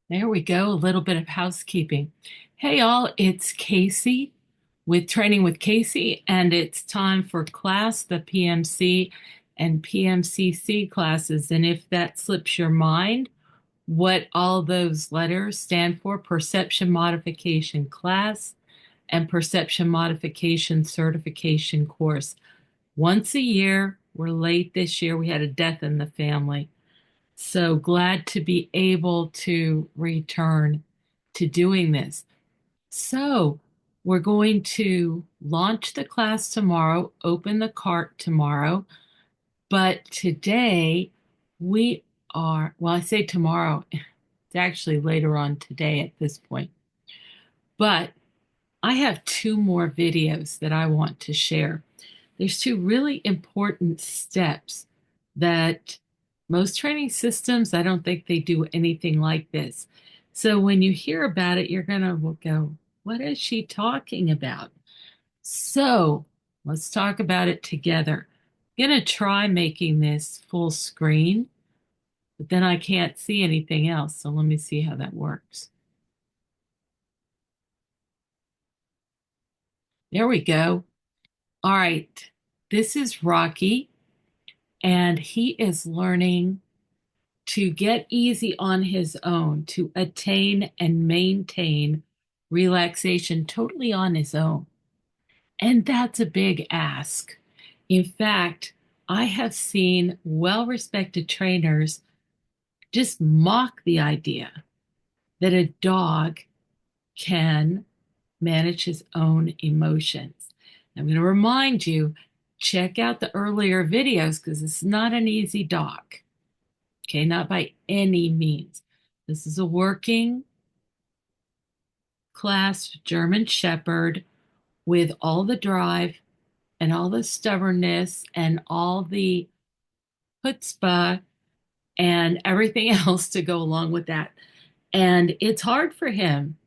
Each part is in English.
There we go. A little bit of housekeeping. Hey, all, it's Kayce with Training with Kayce, and it's time for class, the PMC and PMCC classes. And if that slips your mind, what all those letters stand for: Perception Modification Class and Perception Modification Certification Course. Once a year, we're late this year. We had a death in the family. So glad to be able to return to doing this. So we're going to launch the class tomorrow, open the cart tomorrow. But today we are, well, I say tomorrow, it's actually later on today at this point. But I have two more videos that I want to share. There's two really important steps that most training systems, I don't think they do anything like this. So when you hear about it, you're going to go, what is she talking about? So let's talk about it together. I'm going to try making this full screen, but then I can't see anything else. So let me see how that works. There we go. All right. This is Rocky, and he is learning to get easy on his own, to attain and maintain relaxation totally on his own. And that's a big ask. In fact, I have seen well-respected trainers just mock the idea that a dog can manage his own emotions. I'm going to remind you, check out the earlier videos because it's not an easy dog. Okay, not by any means. This is a working class German Shepherd with all the drive and all the stubbornness and all the chutzpah and everything else to go along with that. And it's hard for him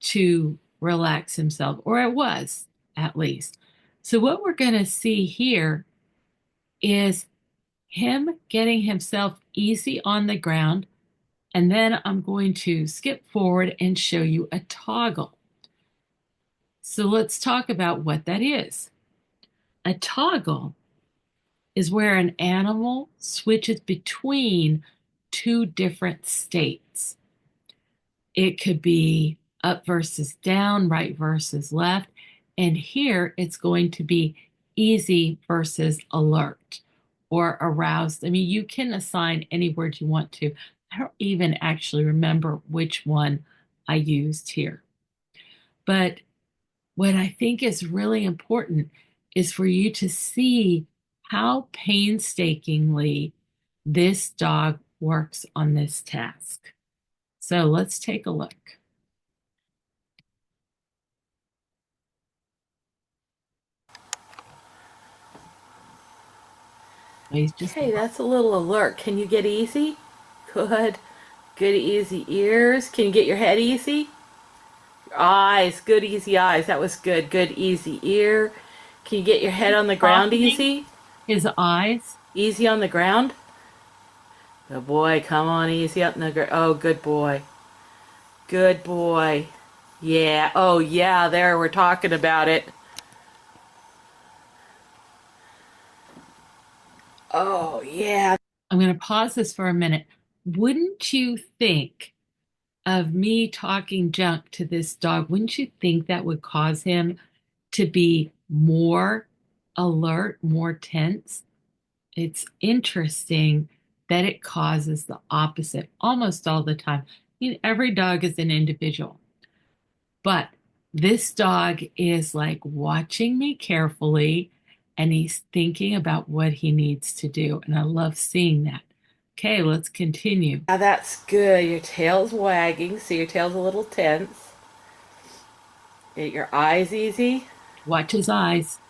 to relax himself, or it was at least. So what we're going to see here is him getting himself easy on the ground. And then I'm going to skip forward and show you a toggle. So let's talk about what that is. A toggle is where an animal switches between two different states. It could be up versus down, right versus left. And here it's going to be easy versus alert or aroused. I mean, you can assign any word you want to. I don't even actually remember which one I used here. But what I think is really important is for you to see how painstakingly this dog works on this task. So let's take a look. He's just Okay, that's a little alert. Can you get easy? Good. Good easy ears. Can you get your head easy? Your eyes. Good easy eyes. That was good. Good easy ear. Can you get your head on the ground softening easy? his eyes. Easy on the ground? Good boy. Come on, easy up on the ground. Oh, good boy. Good boy. Yeah. Oh, yeah. There, we're talking about it. Oh, yeah. I'm going to pause this for a minute. Wouldn't you think of me talking junk to this dog? Wouldn't you think that would cause him to be more alert, more tense? It's interesting that it causes the opposite almost all the time. I mean, every dog is an individual, but this dog is like watching me carefully and he's thinking about what he needs to do. And I love seeing that. Okay, let's continue. Yeah, that's good. Your tail's wagging, so your tail's a little tense. Get your eyes easy. Watch his eyes.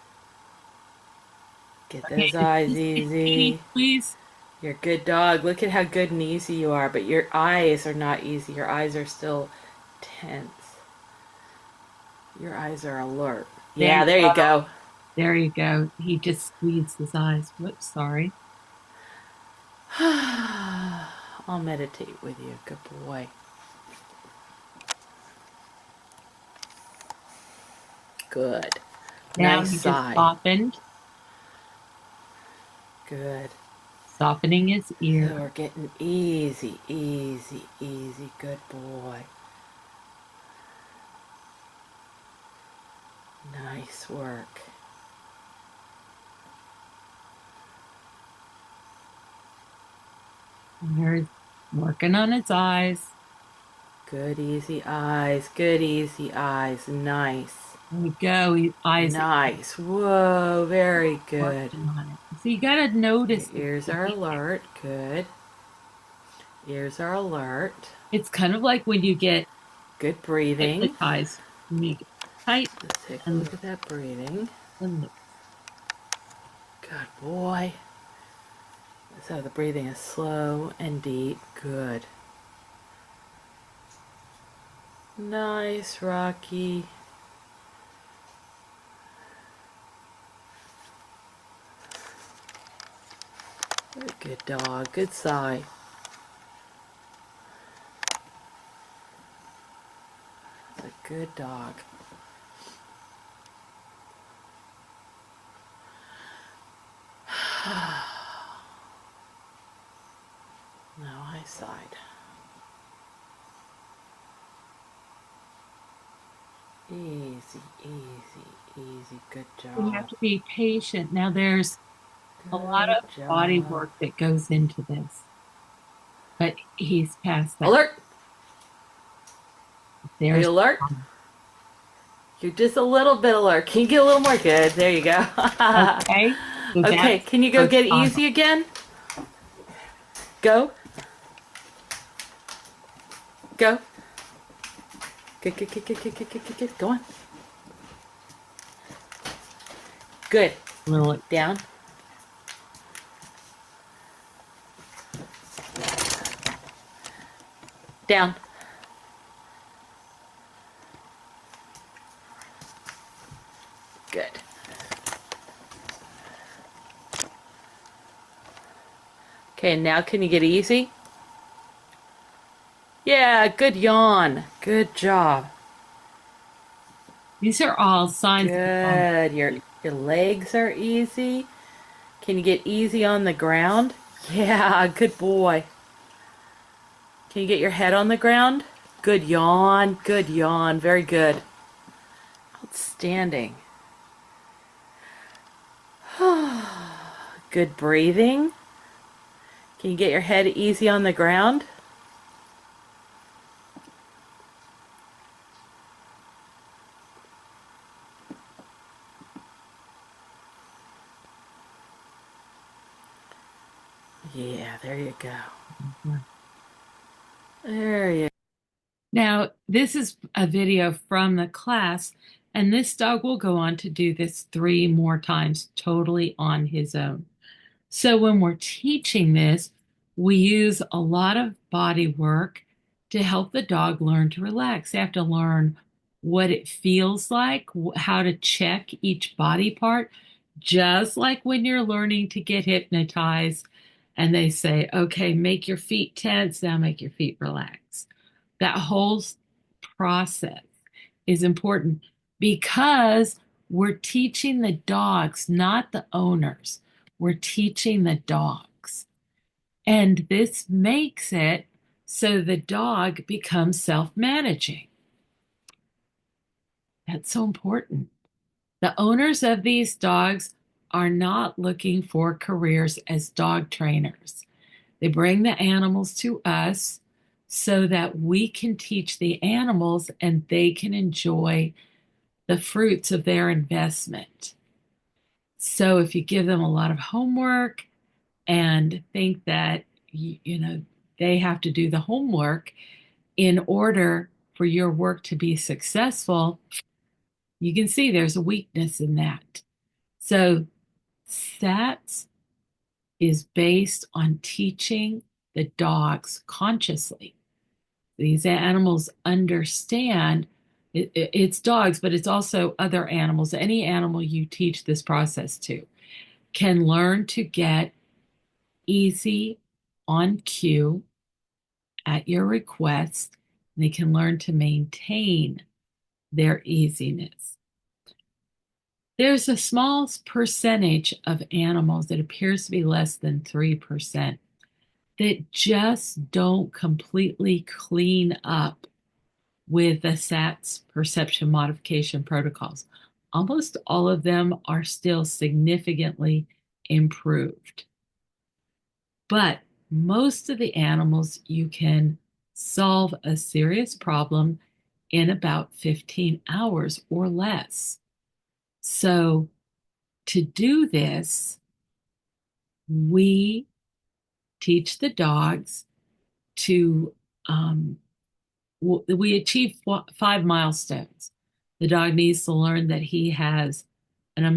Get Okay, those is eyes this succeeding, easy. please? You're a good dog. Look at how good and easy you are, but your eyes are not easy. Your eyes are still tense. Your eyes are alert. There Yeah, you there you go. go. There you go. He just squeezed his eyes. Whoops, sorry. I'll meditate with you. Good boy. Good. Now Nice he just side. softened, Good. softening his So ear. we're getting easy, easy, easy. Good boy. Nice work. And he's working on his eyes. Good, easy eyes. Good, easy eyes. Nice. There we go. His eyes Nice. Whoa, very good. working on it. So you got to Your notice the ears are detail. alert. Good. Ears are alert. It's kind of like when you get Good breathing. hypnotized. You make it tight Let's take a and look loose at that breathing. and loose. Good boy. So the breathing is slow and deep. Good. Nice, Rocky. Very good dog. Good side. That's a good dog. Now I side. Easy, easy, easy. Good You have job. to be patient. Now there's a lot Good of body job. work that goes into this, but he's past that. Alert! Are There's you alert? You're just a little bit alert. Can you get a little more? Good. There you go. okay. So Okay, that's can you go first get time. easy again? Go. Go. Good, good, good, good, good, good, good, good, good. Go on. Good. Little Down. Down. Good. Okay, now can you get easy? Yeah, good yawn. Good job. these are all signs of Good. Your legs are easy. Can you get easy on the ground? Yeah, good boy. Can you get your head on the ground? Good yawn. Good yawn. Very good. Outstanding. Good breathing. Can you get your head easy on the ground? Yeah, there you go. There you go. Now, this is a video from the class, and this dog will go on to do this 3 more times totally on his own. So when we're teaching this, we use a lot of body work to help the dog learn to relax. They have to learn what it feels like, how to check each body part, just like when you're learning to get hypnotized and they say, okay, make your feet tense, now make your feet relax. That whole process is important because we're teaching the dogs, not the owners. We're teaching the dogs. And this makes it so the dog becomes self managing. That's so important. The owners of these dogs are not looking for careers as dog trainers. They bring the animals to us so that we can teach the animals and they can enjoy the fruits of their investment. So if you give them a lot of homework and think that they have to do the homework in order for your work to be successful, you can see there's a weakness in that. So SATS is based on teaching the dogs consciously. These animals understand it's dogs, but it's also other animals. Any animal you teach this process to can learn to get easy on cue at your request. They can learn to maintain their easiness. There's a small percentage of animals, that appears to be less than 3%, that just don't completely clean up with the SATS perception modification protocols. Almost all of them are still significantly improved. But most of the animals, you can solve a serious problem in about 15 hours or less. So to do this, we teach the dogs to, we achieve 5 milestones. The dog needs to learn that he has a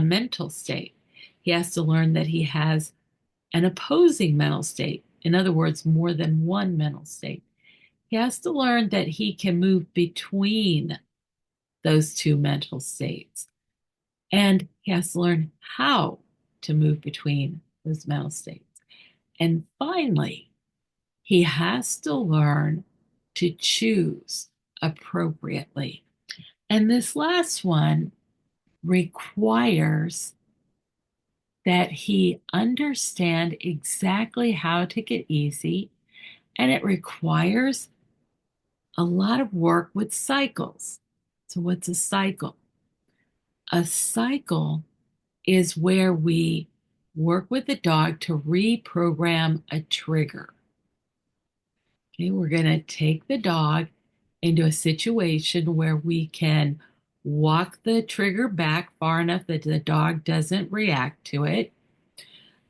mental state. He has to learn that he has an opposing mental state. In other words, more than one mental state. He has to learn that he can move between those two mental states. And he has to learn how to move between those mental states. And finally, he has to learn to choose appropriately. And this last one requires that he understand exactly how to get easy, and it requires a lot of work with cycles. So, what's a cycle? A cycle is where we work with the dog to reprogram a trigger. Okay, we're going to take the dog into a situation where we can walk the trigger back far enough that the dog doesn't react to it.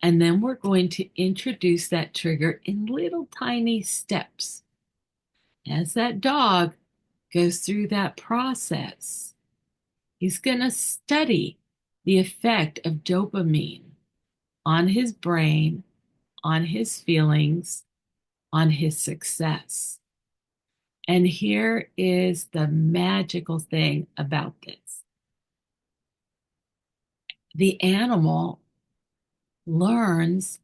And then we're going to introduce that trigger in little tiny steps. As that dog goes through that process, he's going to study the effect of dopamine on his brain, on his feelings, on his success. And here is the magical thing about this. The animal learns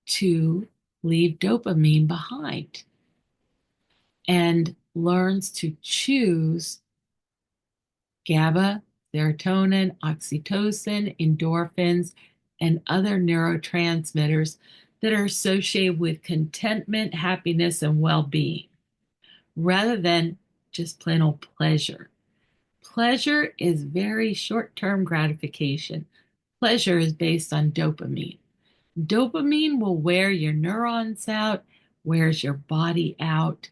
to leave dopamine behind and learns to choose GABA, serotonin, oxytocin, endorphins, and other neurotransmitters that are associated with contentment, happiness, and well-being, rather than just plain old pleasure. Pleasure is very short-term gratification. Pleasure is based on dopamine. Dopamine will wear your neurons out, wears your body out.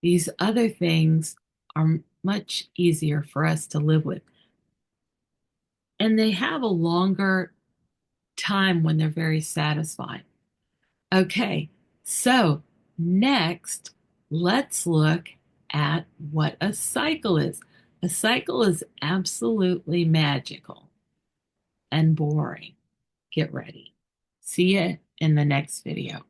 These other things are much easier for us to live with. And they have a longer time when they're very satisfied. Okay, so next, let's look at what a cycle is. A cycle is absolutely magical and boring. Get ready. See you in the next video.